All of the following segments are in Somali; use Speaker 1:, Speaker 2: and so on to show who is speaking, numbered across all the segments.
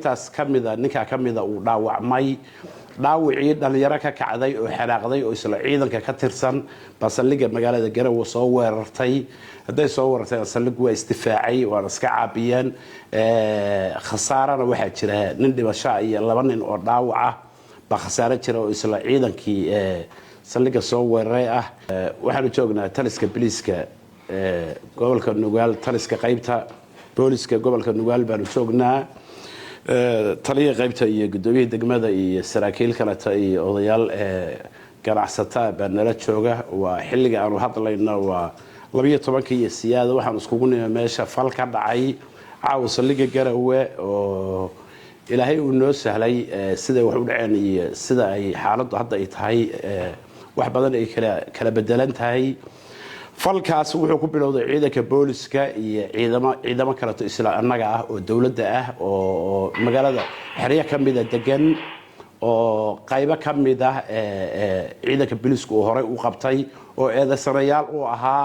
Speaker 1: taas kamida ninka kamida uu dhaawacmay dhaawicii dhalinyaro ka kacday oo xiraaqday oo isla ciidanka ka tirsan basaliga magaalada Garowe soo weerartay haday soo weerartay basaligu waa istifaacay waa iska caabiyeen khasaarana waxa jira nin dhimasho iyo laba nin oo dhaawac ah ba khasaare jira oo isla ciidankii saliga soo weeraray ah waxaanu joognaa taliska biliiska gobolka Nugaal taliska qaybta booliska gobolka Nugaal baanu joognaa taliye qaybta iyo gudoomiyaha degmada iyo saraakiil kale iyo odayaal ganacsatada baa nala jooga waa xilliga aanu hadlayno waa 12 iyo siyaada waxaan iskugu nimay meesha fal ka dhacay caawa saliga Garowe oo ilaahay uu noo sahlay sida wax u dhaceen iyo sida ay xaaladdu hadda ay tahay wax badan ay kala bedelan tahay falkaas wuxuu ku bilowday ciidanka booliska iyo ciidamo kale oo isla annaga ah oo dawladda ah oo magaalada xiriya kamida degan oo qaybo kamid ah ciidanka booliska oo hore u qabtay oo eedaysanayaal u ahaa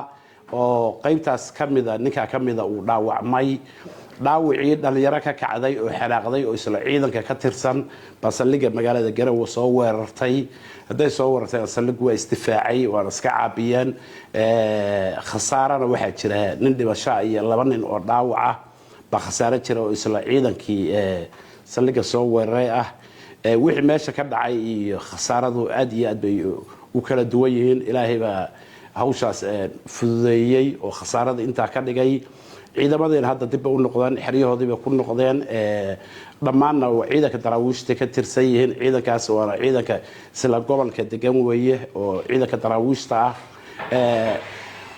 Speaker 1: oo qaybtaas kamida ninka kamida uu dhaawacmay dhaawicii dhalinyaro ka kacday oo xiraaqday oo isla ciidanka ka tirsan basaliga magaalada Garowe soo weerartay haday soo weerartay basaligu waa istifaacay waa iska caabiyeen khasaarana waxa jira nin dhimasho iyo laba nin oo dhaawac ah ba khasaare jira oo isla ciidankii saliga soo weeraray ah wixii meesha ka dhacay iyo khasaaradu aad iyo aad bay u kala duwan yihiin ilaahay baa hawshaas fududeeyay oo khasaarada inta ka dhigay ciidamadeena hadda dib u noqdeen xiriyahoodiiba ku noqdeen dhamaanna ciidanka daraawiishta ka tirsan yihiin ciidankaas waa ciidanka sila gobolka degan weeye oo ciidanka daraawiishta ah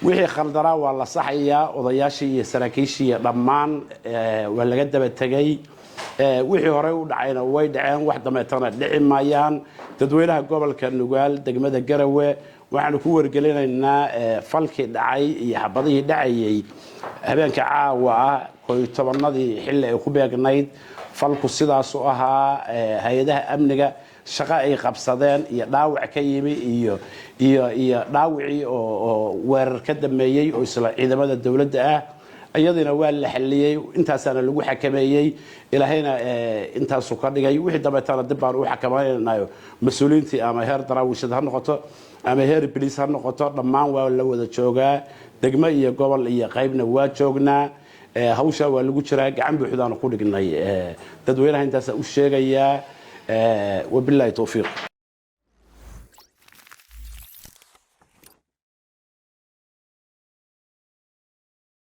Speaker 1: wixii khaldara waa la saxayaa odayaashii iyo saraakiishii dhammaan waa laga daba tagay wixii hore u dhacayna way dhaceen wax dameetana dhici maayaan dadweynaha gobolka Nugaal degmada Garowe waxaanu ku wargelinaynaa falkii dhacay iyo xabadihii dhacayay habeenka caawa ah 12nadii xilli ay ku beegnayd falku sidaas u ahaa hay'adaha amniga shaqo ay qabsadeen iyo dhaawac ka yimi iyo dhaawicii oo weerar ka dameeyay oo isla ciidamada dawladda ah ayadina waa la xaliyay intaasana lagu xakameeyay ilaahayna intaasu ka dhigay wixii dabeetana dib baan u xakamaynayo mas'uuliyiintii ama heer daraawiishada ha noqoto ama heer biliis ha noqoto dhammaan waa la wada joogaa degmo iyo gobol iyo qaybna waa joognaa hawsha waa lagu jiraa gacan buuxdaan ku dhignay dadweynaha intaas u sheegaya wabillahi tawfiiq